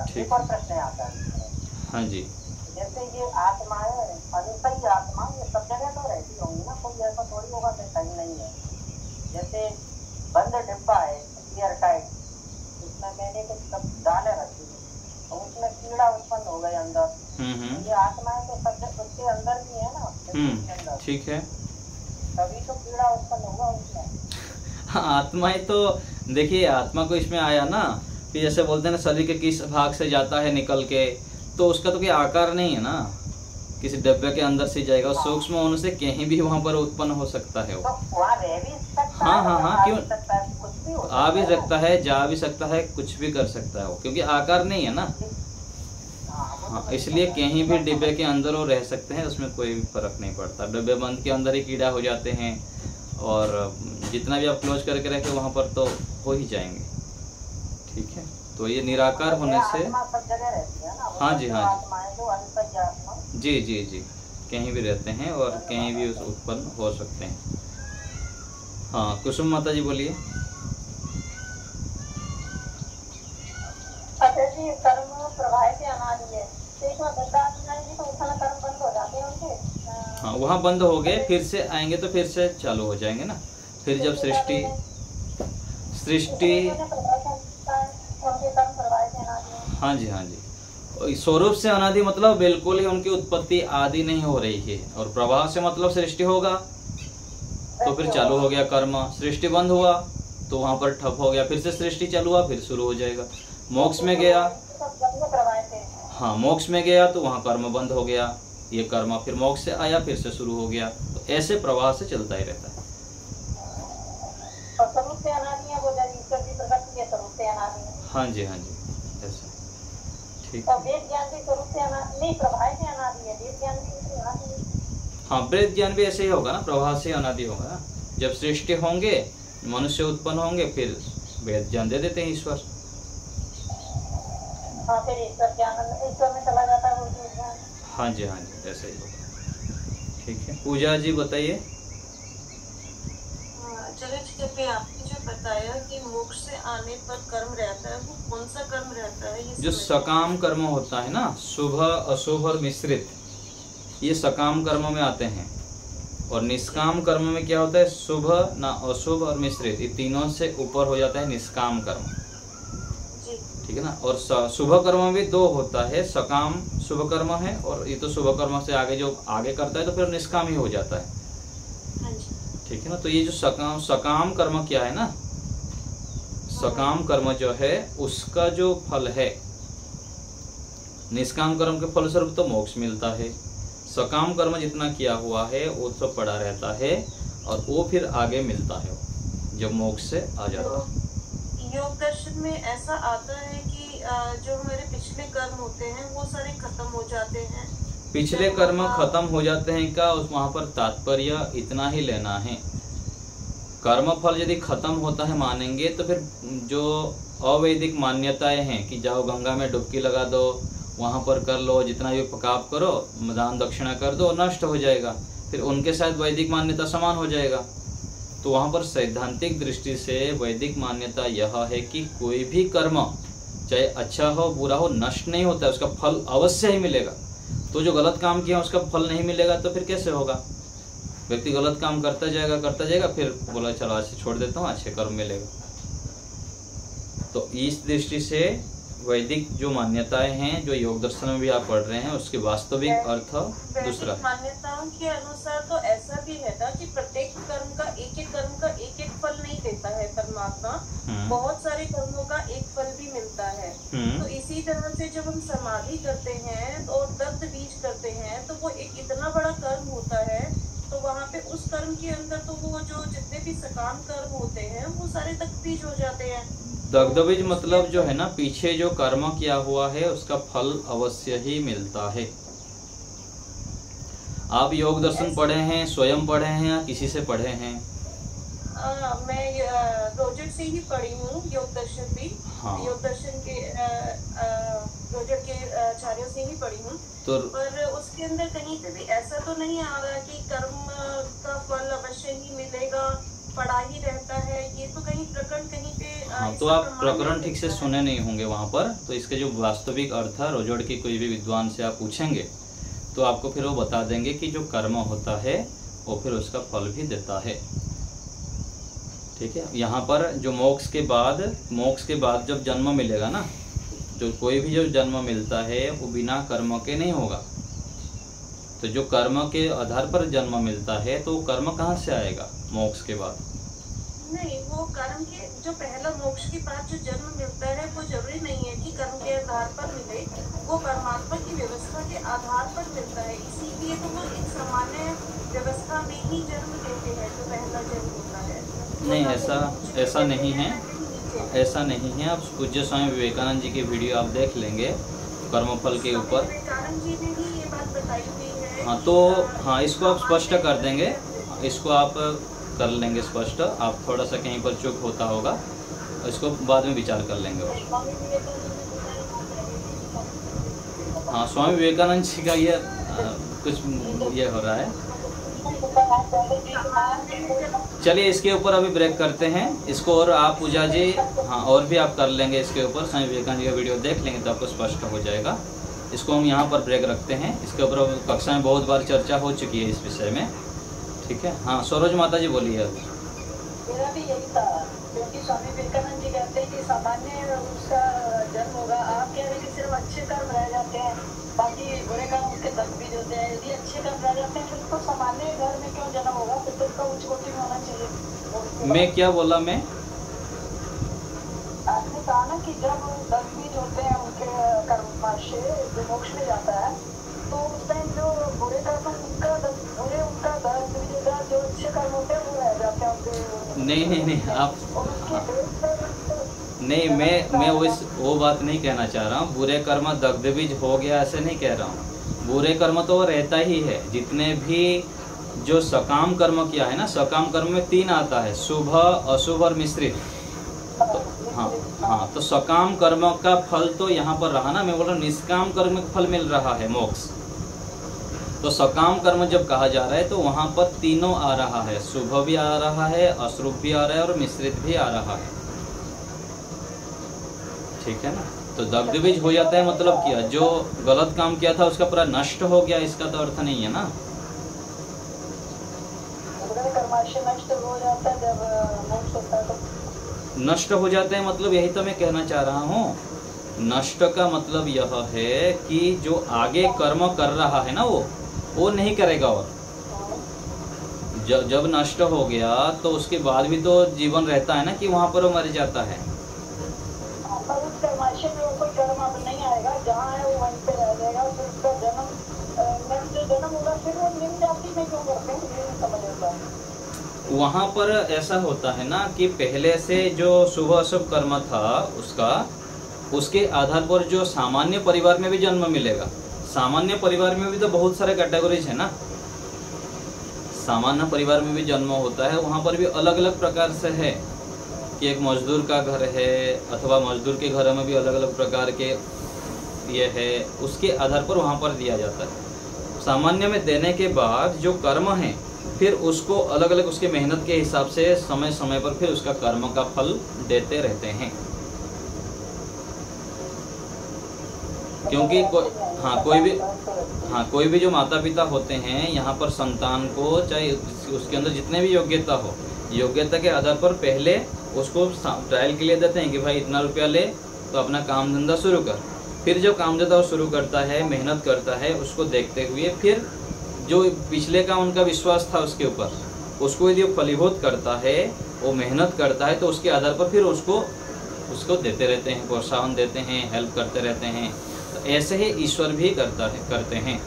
C: ठीक। और प्रश्न आता है।
A: हाँ जी,
C: जैसे ये आत्माएं अनित्य आत्मा ये सब जगह तो रहती होंगी ना, कोई ऐसा थोड़ी होगा कि कहीं नहीं है। जैसे बंद डिब्बा है एयर टाइट, उसमें मैंने कुछ सब डाले रखी तो उसमें कीड़ा उत्पन्न हो गए अंदर। ये आत्माएं तो सब उसके अंदर भी है ना,
A: ठीक है।
C: तभी तो कीड़ा उत्पन्न होगा उसमें।
A: हाँ, आत्माएं तो देखिए, आत्मा को इसमें आया ना फिर जैसे बोलते हैं ना शरीर के किस भाग से जाता है निकल के, तो उसका तो कोई आकार नहीं है ना, किसी डब्बे के अंदर से जाएगा, सूक्ष्म होने से कहीं भी वहां पर उत्पन्न हो सकता है वो।
C: तो वहाँ रह भी सकता
A: हाँ
C: है,
A: हाँ हाँ, क्यों
C: कुछ भी हो
A: आ भी सकता है, जा भी सकता है, कुछ भी कर सकता है वो, क्योंकि आकार नहीं है ना। हाँ, इसलिए कहीं भी डिब्बे के अंदर वो रह सकते हैं, उसमें कोई भी फर्क नहीं पड़ता। डब्बे बंद के अंदर ही कीड़ा हो जाते हैं, और जितना भी आप क्लोज करके रखे वहां पर तो हो ही जाएंगे। ठीक है, तो ये निराकार होने से,
C: सब जगह रहती है ना।
A: हाँ जी हाँ जी,
C: आत्माएं जो अंतर्य आत्मा,
A: जी जी जी, कहीं भी रहते हैं और कहीं भी उत्पन्न हो सकते हैं। हाँ, कुसुम माता जी बोलिए।
B: अच्छा जी, कर्म प्रवाह से अनादि है, तो इसमें दत्तात्रेय जी तो उस समय कर्म बंद हो जाते हैं उनके।
A: हाँ, वहाँ बंद हो गए, फिर से आएंगे तो फिर से चालू हो जाएंगे ना। फिर जब सृष्टि हाँ जी हाँ जी, स्वरूप से अनादि मतलब बिल्कुल ही उनकी उत्पत्ति आदि नहीं हो रही है, और प्रवाह से मतलब सृष्टि होगा तो फिर चालू हो गया कर्म, सृष्टि बंद हुआ तो वहां पर ठप हो गया, फिर से सृष्टि चालू हुआ, फिर शुरू हो जाएगा। मोक्ष में गया, हाँ मोक्ष में गया तो वहां कर्म बंद हो गया, ये कर्म फिर मोक्ष से आया, फिर से शुरू हो गया, तो ऐसे प्रवाह से चलता ही रहता है। हाँ जी हाँ जी, ऐसा ठीक। हाँ, वेद ज्ञान भी ऐसे ही होगा ना, प्रवाह से अनादि होगा ना। जब सृष्टि होंगे, मनुष्य उत्पन्न होंगे, फिर वेद ज्ञान दे देते हैं ईश्वर।
B: फिर ईश्वर में चला जाता है वो ज्ञान।
A: हाँ जी हाँ जी, ऐसा ही होगा। ठीक है, पूजा जी बताइए।
D: चलो ठीक है, आपने जो बताया कि मोक्ष से आने पर कर्म रहता है, वो कौन सा कर्म रहता है? ये
A: जो सकाम कर्म होता है ना, शुभ अशुभ और मिश्रित, ये सकाम कर्म में आते हैं। और निष्काम कर्म में क्या होता है, शुभ ना अशुभ और मिश्रित, ये तीनों से ऊपर हो जाता है निष्काम कर्म। ठीक है ना। और शुभ कर्म भी दो होता है, सकाम शुभ कर्म है, और ये तो शुभ कर्म से आगे जो आगे करता है तो फिर निष्काम ही हो जाता है। ठीक है ना। तो ये जो सकाम कर्म क्या है ना, सकाम कर्म जो है उसका जो फल है, निष्काम कर्म के फलस्वरूप तो मोक्ष मिलता है। सकाम कर्म जितना किया हुआ है वो तो पड़ा रहता है, और वो फिर आगे मिलता है जब मोक्ष से आ जाता है।
D: योग दर्शन में ऐसा आता है कि जो हमारे पिछले कर्म होते हैं वो सारे खत्म हो जाते हैं।
A: पिछले कर्म खत्म हो जाते हैं का वहाँ पर तात्पर्य इतना ही लेना है। कर्म फल यदि खत्म होता है मानेंगे तो फिर जो अवैदिक मान्यताएं हैं कि जाओ गंगा में डुबकी लगा दो, वहाँ पर कर लो, जितना भी पकाव करो, दान दक्षिणा कर दो, नष्ट हो जाएगा, फिर उनके साथ वैदिक मान्यता समान हो जाएगा। तो वहाँ पर सैद्धांतिक दृष्टि से वैदिक मान्यता यह है कि कोई भी कर्म चाहे अच्छा हो बुरा हो नष्ट नहीं होता है, उसका फल अवश्य ही मिलेगा। तो जो गलत काम किया उसका फल नहीं मिलेगा तो फिर कैसे होगा? व्यक्ति गलत काम करता जाएगा, फिर बोला चलो आज से छोड़ देता हूँ, अच्छे कर्म मिलेगा। तो इस दृष्टि से वैदिक जो मान्यताएं हैं, जो योग दर्शन में भी आप पढ़ रहे हैं, उसके वास्तविक अर्थ दूसरा।
D: मान्यताओं के अनुसार तो ऐसा भी है था कि प्रत्येक कर्म का एक एक फल नहीं देता है परमात्मा, बहुत सारे कर्मों का एक फल भी मिलता है। तो इसी तरह से जब हम समाधि करते हैं और दत्त बीज करते हैं तो वो एक इतना बड़ा कर्म होता है, तो वहाँ पे उस कर्म के अंदर तो वो जो जितने भी सकाम कर्म होते हैं वो सारे दत्त बीज हो जाते हैं।
A: दग्धबीज मतलब जो है ना, पीछे जो कर्म किया हुआ है उसका फल अवश्य ही मिलता है। आप योग दर्शन पढ़े हैं, स्वयं पढ़े हैं या किसी से पढ़े हैं?
D: मैं रोजट से ही पढ़ी हूँ योग दर्शन भी। हाँ। योग दर्शन के रोजट के आचार्यों से ही पढ़ी हूँ। तो पर उसके अंदर कहीं पे भी ऐसा तो नहीं आ रहा कि कर्म का फल अवश्य ही मिलेगा, पढ़ा ही रहता है। ये तो कहीं प्रकरण कहीं पे
A: हाँ, तो आप प्रकरण ठीक से सुने नहीं होंगे वहाँ पर। तो इसके जो वास्तविक अर्थ है, रोजड़ की कोई भी विद्वान से आप पूछेंगे तो आपको फिर वो बता देंगे कि जो कर्म होता है वो फिर उसका फल भी देता है। ठीक है। यहाँ पर जो मोक्ष के बाद जब जन्म मिलेगा ना, जो कोई भी जो जन्म मिलता है वो बिना कर्म के नहीं होगा। तो जो कर्म के आधार पर जन्म मिलता है तो कर्म कहाँ से आएगा मोक्ष के बाद?
D: नहीं, वो कर्म के जो पहला मोक्ष के बाद जो जन्म मिलता है वो जरूरी नहीं है कि कर्म के आधार पर मिले, वो परमात्मा की व्यवस्था के आधार पर मिलता है। इसीलिए तो वो एक सामान्य व्यवस्था में ही जन्म लेते हैं जो पहला जन्म होता है।
A: नहीं, ऐसा नहीं है, ऐसा नहीं है। आप पूज्य स्वामी विवेकानंद जी की वीडियो आप देख लेंगे कर्मफल के ऊपर।
D: विवेकानंद जी ने ही ये बात बताई हुई है।
A: हाँ, तो हाँ, इसको आप स्पष्ट कर देंगे, इसको आप कर लेंगे स्पष्ट। आप थोड़ा सा कहीं पर चुप होता होगा, इसको बाद में विचार कर लेंगे। हाँ, स्वामी विवेकानंद जी का ये कुछ ये हो रहा है। चलिए इसके ऊपर अभी ब्रेक करते हैं इसको, और आप पूजा जी हाँ और भी आप कर लेंगे इसके ऊपर। स्वामी विवेकानंद जी का वीडियो देख लेंगे तो आपको स्पष्ट हो जाएगा। इसको हम यहाँ पर ब्रेक रखते हैं। इसके ऊपर कक्षा में बहुत बार चर्चा हो चुकी है इस विषय में, ठीक है। हाँ, सरोज माता जी बोलिए।
C: मेरा भी यही था, क्योंकि स्वामी विवेकानंद जी कहते हैं कि सामान्य उसका जन्म होगा। आप कह रहे हैं कि सिर्फ अच्छे कर्म रह जाते हैं, बाकी बुरे कर्म उसके दंड भी होते हैं। यदि अच्छे कर्म रह जाते हैं फिर तो सामान्य घर में क्यों जन्म होगा, फिर तो उसका उच्च कोटि में होना चाहिए।
A: मैं क्या बोला? मैं
C: आपने कहा ना कि जब 10 बीज होते हैं उनके कर्म से जो मोक्ष में जाता है, तो उस टाइम जो बुरे कर्म उनका 10 बीज होता है, जो अच्छे कर्म होते हैं वो रह जाते हैं उनके।
A: नहीं आप नहीं, मैं वो बात नहीं कहना चाह रहा हूँ। बुरे कर्म दग्ध बीज हो गया ऐसे नहीं कह रहा हूँ। बुरे कर्म तो वो रहता ही है। जितने भी जो सकाम कर्म किया है ना, सकाम कर्म में 3 आता है, शुभ, अशुभ और मिश्रित। तो हाँ, तो सकाम कर्म का फल तो यहाँ पर रहा ना। मैं बोल रहा हूँ निष्काम कर्म का फल मिल रहा है, मोक्ष। तो सकाम कर्म जब कहा जा रहा है तो वहाँ पर तीनों आ रहा है, शुभ भी आ रहा है, अशुभ भी आ रहा है और मिश्रित भी आ रहा है, ठीक है ना। तो दग्ध बीज हो जाता है मतलब क्या, जो गलत काम किया था उसका पूरा नष्ट हो गया, इसका तो अर्थ नहीं है ना। नष्ट हो जाते हैं मतलब यही तो मैं कहना चाह रहा हूँ। नष्ट का मतलब यह है कि जो आगे कर्म कर रहा है ना वो नहीं करेगा। और जब नष्ट हो गया तो उसके बाद भी तो जीवन रहता है ना कि वहाँ पर वो मर जाता है।
C: नहीं आएगा, जहाँ है वो वहीं पे रह जाएगा। फिर उसका जन्म होगा, फिर वो निम्न जाति में क्यों करते हैं, ये नहीं समझ आता।
A: वहाँ पर ऐसा होता है ना कि पहले से जो शुभ अशुभ कर्म था उसके आधार पर जो सामान्य परिवार में भी जन्म मिलेगा। सामान्य परिवार में भी तो बहुत सारे कैटेगरीज है ना। सामान्य परिवार में भी जन्म होता है, वहाँ पर भी अलग अलग प्रकार से है कि एक मजदूर का घर है, अथवा मजदूर के घर में भी अलग अलग प्रकार के ये है, उसके आधार पर वहाँ पर दिया जाता है। सामान्य में देने के बाद जो कर्म है फिर उसको अलग अलग उसके मेहनत के हिसाब से समय समय पर फिर उसका कर्म का फल देते रहते हैं। क्योंकि कोई भी जो माता पिता होते हैं यहाँ पर संतान को, चाहे उसके अंदर जितने भी योग्यता हो, योग्यता के आधार पर पहले उसको ट्रायल के लिए देते हैं कि भाई इतना रुपया ले तो अपना काम धंधा शुरू कर। फिर जब काम धंधा शुरू करता है, मेहनत करता है, उसको देखते हुए फिर जो पिछले का उनका विश्वास था उसके ऊपर, उसको यदि फलीभूत करता है, वो मेहनत करता है, तो उसके आधार पर फिर उसको देते रहते हैं, प्रोत्साहन देते हैं, हेल्प करते रहते हैं। तो ऐसे ही ईश्वर भी करते हैं।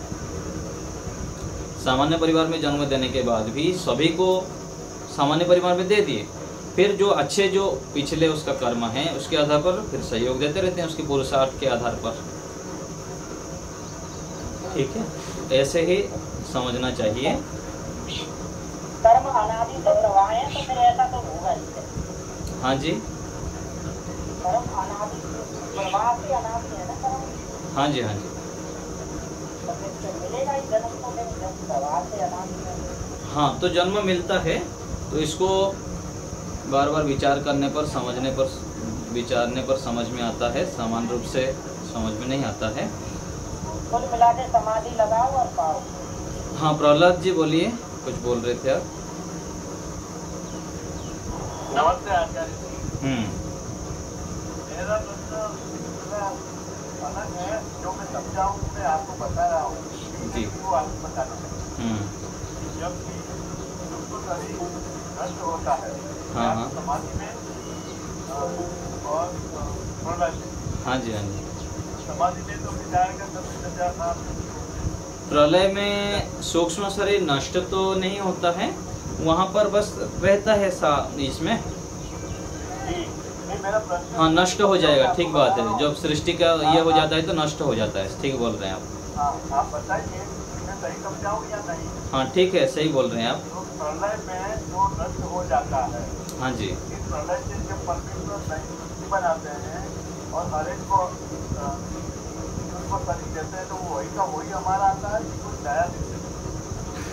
A: सामान्य परिवार में जन्म देने के बाद भी सभी को सामान्य परिवार में दे दिए, फिर जो अच्छे जो पिछले उसका कर्म है उसके आधार पर फिर सहयोग देते रहते हैं, उसके पुरुषार्थ के आधार पर, ठीक है। ऐसे ही समझना चाहिए।
C: कर्म अनादि से प्रवाह है, तो फिर ऐसा तो होगा ही।
A: हाँ जी,
C: कर्म अनादि प्रवाह से अनादि है ना कर्म।
A: हाँ जी, हाँ जी,
C: तो फिर मिलेगा ही जन्म, तो फिर प्रवाह से अनादि है।
A: हाँ, तो जन्म मिलता है। तो इसको बार बार विचार करने पर, समझने पर, विचारने पर समझ में आता है, समान रूप से समझ में नहीं आता है।
C: कुल मिला के समाधि लगाओ और पाओ।
A: हाँ, प्रहलाद जी बोलिए, कुछ बोल रहे थे आप।
E: नमस्ते आचार्य। मेरा प्रश्न अलग है, जो मैं समझाऊँ मैं आपको बता रहा हूँ जी, वो आपको बताना चाहिए। जब भी नष्ट होता है।
A: हाँ हाँ
E: समाधि में और प्रलय में।
A: हाँ जी, हाँ जी।
E: समाधि में तो जाएगा तब
A: प्रलय में सूक्ष्म शरीर नष्ट तो नहीं होता है, वहाँ पर बस रहता है इसमें। हाँ, नष्ट हो जाएगा, ठीक बात है। जब सृष्टि का ये हो जाता है तो नष्ट हो जाता है, ठीक बोल रहे हैं आप।
E: आप बताइए मैं सही समझाऊं या नहीं?
A: हाँ ठीक है, सही बोल रहे हैं आप।
E: तो प्रलय में जो नष्ट हो जाता है,
A: हाँ जी,
E: इस प्रलय से जब परमेश्वर नई सृष्टि बनाते हैं और हर एक को शरीर देते हैं, तो वही का वही हमारा आता है कि कुछ नया देते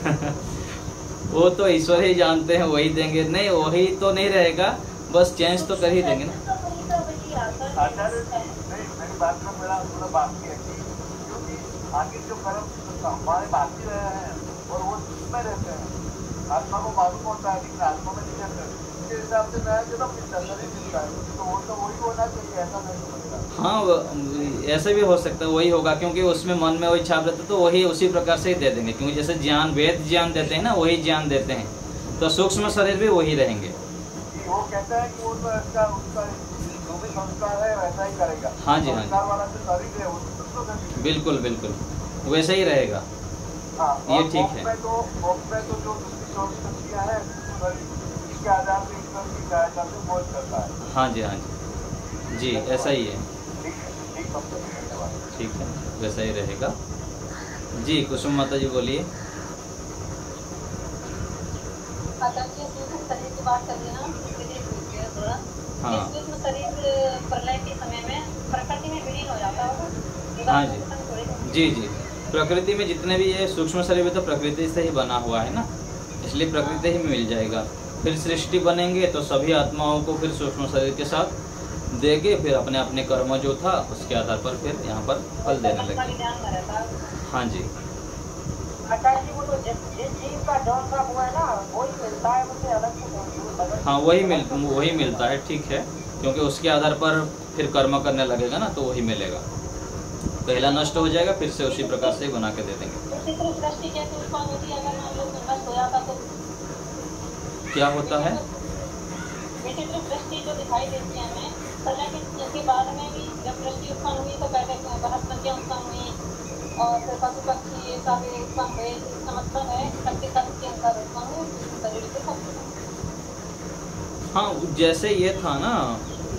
E: हैं?
C: वो तो ईश्वर ही जानते हैं, वही देंगे। नहीं, वही तो नहीं रहेगा, बस चेंज तो कर ही देंगे ना।
E: आचार्य नहीं, मेरी बात में मेरा थोड़ा बाकी है क्योंकि आगे जो कर्म हमारे बाकी रहे हैं और वो में रहते हैं, आत्मा को मालूम होता है लेकिन आत्मा में नहीं रहते, इसके हिसाब से नया जन्म मिलता है, शरीर मिलता है, तो वो तो वही होना चाहिए, ऐसा नहीं समझता।
C: हाँ, ऐसे भी हो सकता है, वही होगा, क्योंकि उसमें मन में वही छाप रहता है, तो वही उसी प्रकार से ही दे देंगे। क्योंकि जैसे ज्ञान, वेद ज्ञान देते हैं ना, वही ज्ञान देते हैं, तो सूक्ष्म शरीर भी वही रहेंगे।
E: वो कहता है कि वो तो उसका जो भी संस्कार है वैसा ही करेगा।
C: हाँ जी, हाँ जी,
E: संस्कार वाला जो शरीर है वो तो
C: बिल्कुल बिल्कुल वैसा ही रहेगा।
E: हाँ,
C: ये ठीक है।
E: तो जो दूसरी 24 शक्तियाँ हैं, इसके आधार पर ईश्वर की सहायता से बोध करता है।
C: हाँ जी, हाँ जी, जी ऐसा ही है। ठीक है, वैसा ही रहेगा जी। कुसुम माता जी बोलिए।
B: शरीर की बात करिए ना, थोड़ा
C: हाँ
B: शरीर प्रलय के समय में प्रकृति में विलीन हो जाता होगा।
C: हाँ जी, जी जी। प्रकृति में जितने भी ये सूक्ष्म शरीर है तो प्रकृति से ही बना हुआ है ना, इसलिए प्रकृति ही में मिल जाएगा। फिर सृष्टि बनेंगे तो सभी आत्माओं को फिर सूक्ष्म शरीर के साथ देंगे, फिर अपने अपने कर्म जो था उसके आधार पर फिर यहाँ पर फल देने लगे। हाँ जी, हाँ वही मिलता है, ठीक है, क्योंकि उसके आधार पर फिर कर्म करने लगेगा ना, तो वही मिलेगा। पहला नष्ट हो जाएगा, फिर से उसी प्रकार से ही बना के दे देंगे। क्या होता है?
B: विचित्र सृष्टि जो दिखाई देती है हमें, प्रलय के बाद में भी जब सृष्टि उत्पन्न हुई तो पहले वनस्पतियाँ उत्पन्न हुई और फिर पशु पक्षी ये सभी उत्पन्न हुए। इसका मतलब है शक्ति तत्व के अनुसार उत्पन्न हुए शरीर के सब।
C: हाँ, जैसे ये था ना,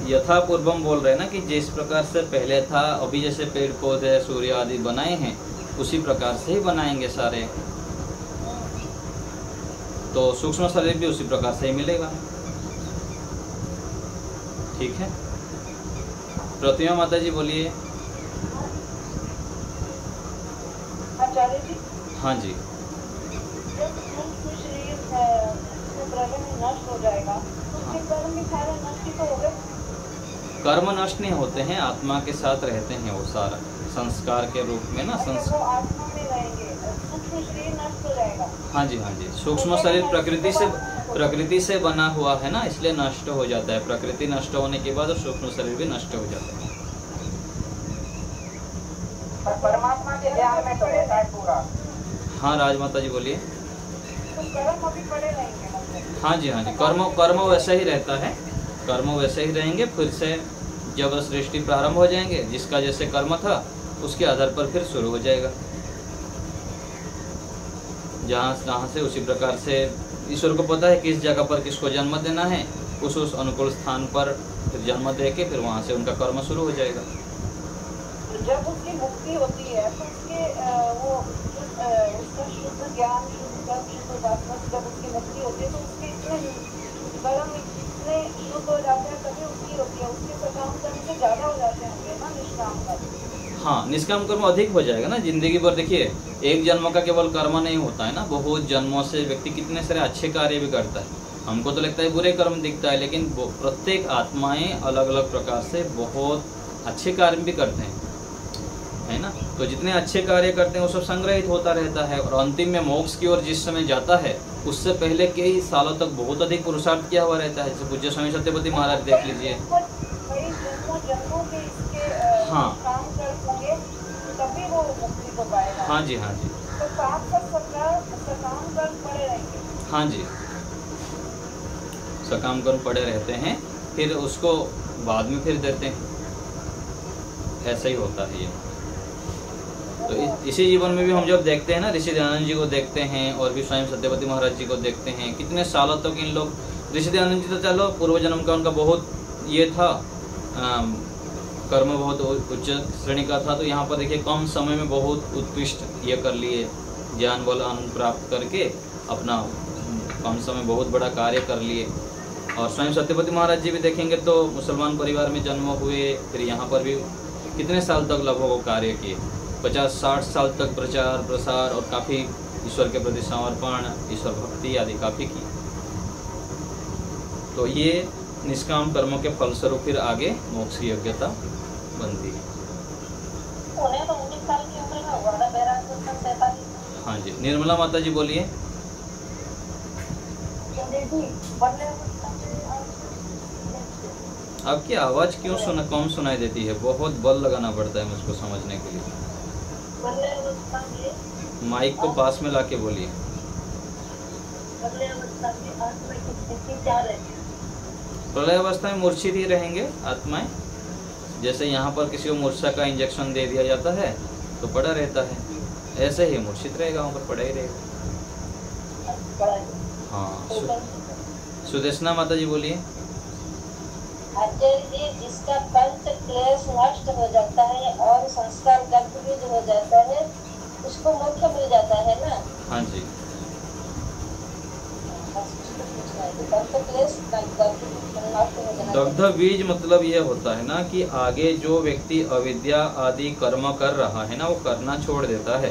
C: यथा पूर्वम बोल रहे हैं ना, कि जिस प्रकार से पहले था, अभी जैसे पेड़ पौधे सूर्य आदि बनाए हैं उसी प्रकार से ही बनाएंगे सारे, तो सूक्ष्म शरीर भी उसी प्रकार से ही मिलेगा। ठीक है, प्रतिमा माता जी बोलिए।
B: आचार्य जी,
C: हाँ जी,
B: जब शरीर प्रलय में नष्ट हो जाएगा तो उसके कर्म भी सारे नष्ट तो हो गए।
C: कर्म नष्ट नहीं होते हैं, आत्मा के साथ रहते हैं वो सारा संस्कार के रूप में ना,
B: वो आत्मा में रहेंगे, सूक्ष्म शरीर नष्ट हो जाएगा।
C: हाँ जी, हाँ जी, सूक्ष्म शरीर प्रकृति से बना हुआ है ना, इसलिए नष्ट हो जाता है। प्रकृति नष्ट होने के बाद सूक्ष्म शरीर भी नष्ट हो जाता है।
B: परमात्मा के ध्यान में तो रहता है पूरा।
C: हाँ राजमाता जी बोलिए।
B: तो कर्म अभी पड़े रहेंगे।
C: हाँ जी, हाँ जी, कर्म वैसा ही रहता है, कर्म वैसे ही रहेंगे। फिर से जब सृष्टि प्रारंभ हो जाएंगे, जिसका जैसे कर्म था उसके आधार पर फिर शुरू हो जाएगा। जहाँ से उसी प्रकार से ईश्वर को पता है किस जगह पर किसको जन्म देना है, उस अनुकूल स्थान पर फिर जन्म दे के फिर वहाँ से उनका कर्म शुरू हो जाएगा।
B: जब उसकी मुक्ति होती है तो उसके उसका शुद्ध ज्ञान, शुद्ध कर्म, शुद्ध उपासना, जब उसकी मुक्ति होती है तो उसके इतने कर्म इतने शुद्ध हो जाते हैं, तभी उसकी होती है। उसके सकाम कर्म से ज्यादा हो जाते होंगे ना निष्काम कर्म।
C: हाँ, निष्काम कर्म अधिक हो जाएगा ना जिंदगी भर। देखिए, एक जन्म का केवल कर्म नहीं होता है ना, बहुत जन्मों से व्यक्ति कितने सारे अच्छे कार्य भी करता है। हमको तो लगता है बुरे कर्म दिखता है, लेकिन प्रत्येक आत्माएं अलग अलग प्रकार से बहुत अच्छे कार्य भी करते हैं, है ना। तो जितने अच्छे कार्य करते हैं वो सब संग्रहित होता रहता है, और अंतिम में मोक्ष की ओर जिस समय जाता है उससे पहले कई सालों तक बहुत अधिक पुरुषार्थ किया हुआ रहता है। जैसे पूज्य स्वामी सत्यपति महाराज देख लीजिए। हाँ
B: तभी वो मुक्ति को पाएगा।
C: हाँ जी, हाँ जी,
B: तो काम कर सकता, सकाम कर्म पड़े रहेंगे।
C: हाँ जी,
A: सकाम कर्म पड़े रहते हैं, फिर उसको बाद में फिर देते हैं, ऐसा ही होता है ये। तो इसी जीवन में भी हम जब देखते हैं ना, ऋषि दयानंद जी को देखते हैं और भी स्वयं सत्यवती महाराज जी को देखते हैं, कितने सालों तक इन लोग, ऋषि दयानंद जी तो चलो पूर्व जन्म का उनका बहुत ये था, कर्म बहुत उच्च श्रेणी का था, तो यहाँ पर देखिए कम समय में बहुत उत्कृष्ट ये कर लिए, ज्ञान बल आनंद प्राप्त करके अपना कम समय बहुत बड़ा कार्य कर लिए। और स्वयं सत्यवती महाराज जी भी देखेंगे तो मुसलमान परिवार में जन्म हुए, फिर यहाँ पर भी कितने साल तक लगभग कार्य किए, 50-60 साल तक प्रचार प्रसार और काफ़ी ईश्वर के प्रति समर्पण, ईश्वर भक्ति आदि काफ़ी की। तो ये निष्काम कर्मों के फलस्वरूप फिर आगे मोक्ष की योग्यता बनती है।
B: उन्हें तो 19 साल की उम्र में हुआ था, 47।
A: हाँ जी, निर्मला माता जी बोलिए। आपकी आवाज़ क्यों कम सुनाई देती है? बहुत बल लगाना पड़ता है मुझको समझने के लिए। माइक को पास में लाके बोलिए। प्रलय अवस्था में मूर्छित ही रहेंगे आत्माएं, जैसे यहाँ पर किसी को मूर्छा का इंजेक्शन दे दिया जाता है तो पड़ा रहता है, ऐसे ही मूर्छित रहेगा, वहाँ पर पड़ा ही रहेगा। हाँ, सुदेशना माता जी बोलिए।
B: आचार्य जी, जिसका पंच क्लेश नष्ट हो जाता है और संस्कार दग्ध हो जाता है, उसको मोक्ष मिल जाता है ना?
A: हाँ जी। दग्ध बीज मतलब ये होता है ना कि आगे जो व्यक्ति अविद्या आदि कर्म कर रहा है ना, वो करना छोड़ देता है।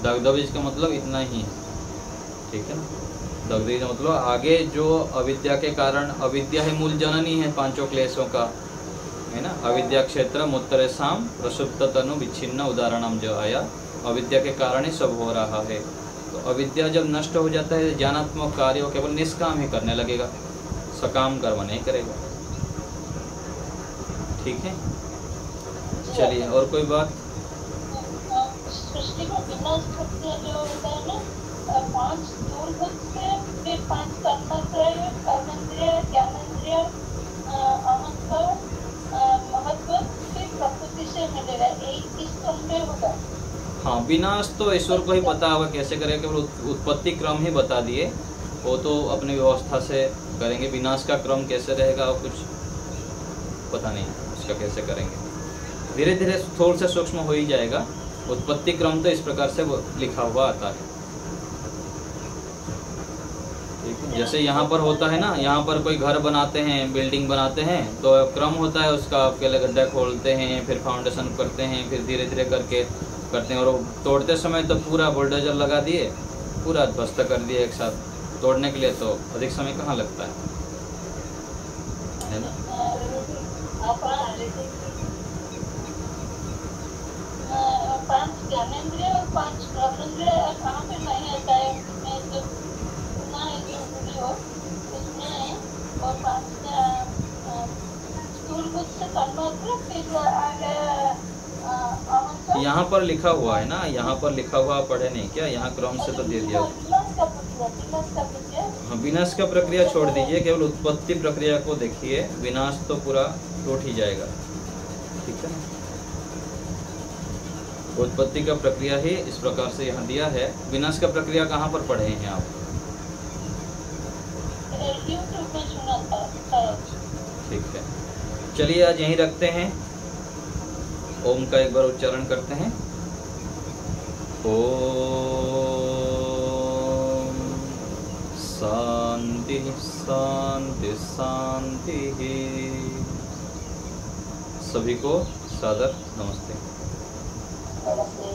A: दग्ध बीज का मतलब इतना ही है, ठीक है ना? दग्ध बीज मतलब आगे जो अविद्या के कारण, अविद्या है मूल जननी है पांचों क्लेशों का, है ना? अविद्या क्षेत्र मुत्तरेसाम प्रसुप्त तनु विच्छिन्न उदाहरणम जो आया, अविद्या के कारण ही सब हो रहा है। तो अविद्या जब नष्ट हो जाता है, ज्ञानात्मक कार्य केवल निष्काम ही करने लगेगा, सकाम कर्म नहीं करेगा। ठीक है, चलिए और कोई बात?
B: सृष्टि को विनाश करते जो होता है ना, 5 स्थूल बुद्धि से, फिर 5 कर्मेंद्रिय, ज्ञानेंद्रिय, अहंकार, महत्व, फिर प्रकृति से मिलेगा, यही किस क्रम में होगा?
A: हाँ, विनाश तो ईश्वर को ही पता होगा कैसे करेगा, केवल उत्पत्ति क्रम ही बता दिए, वो तो अपनी व्यवस्था से करेंगे। विनाश का क्रम कैसे रहेगा और कुछ पता नहीं उसका कैसे करेंगे, धीरे धीरे थोड़ा से सूक्ष्म हो ही जाएगा। उत्पत्ति क्रम तो इस प्रकार से लिखा हुआ आता है। जैसे यहाँ पर होता है ना, यहाँ पर कोई घर बनाते हैं, बिल्डिंग बनाते हैं, तो क्रम होता है उसका, पहले गड्ढा खोलते हैं, फिर फाउंडेशन करते हैं, फिर धीरे धीरे करके करते हैं। और तोड़ते समय तो पूरा बुलडोजर लगा दिए, पूरा ध्वस्त कर दिए एक साथ। तोड़ने के लिए तो अधिक समय कहाँ लगता है ना?
B: 5 ज्ञानेंद्रिय और 5 कर्मेंद्रिय कहाँ पे नहीं आता है? उसमें जब सुना है जो वीडियो उसमें, और 5 स्थूल बुद्धि से कर्मेंद्रिय, फिर आगे
A: यहाँ पर लिखा हुआ है ना, यहाँ पर लिखा हुआ पढ़े नहीं क्या? यहाँ क्रम से तो दे दिया। हाँ, विनाश का प्रक्रिया छोड़ दीजिए, केवल उत्पत्ति प्रक्रिया को देखिए, विनाश तो पूरा टूट ही जाएगा। ठीक है, उत्पत्ति का प्रक्रिया ही इस प्रकार से यहाँ दिया है। विनाश का प्रक्रिया कहाँ पर पढ़े हैं आप? ठीक है, चलिए आज यहीं रखते हैं। ओम का एक बार उच्चारण करते हैं। ओम शांति शांति शांति। सभी को सादर नमस्ते।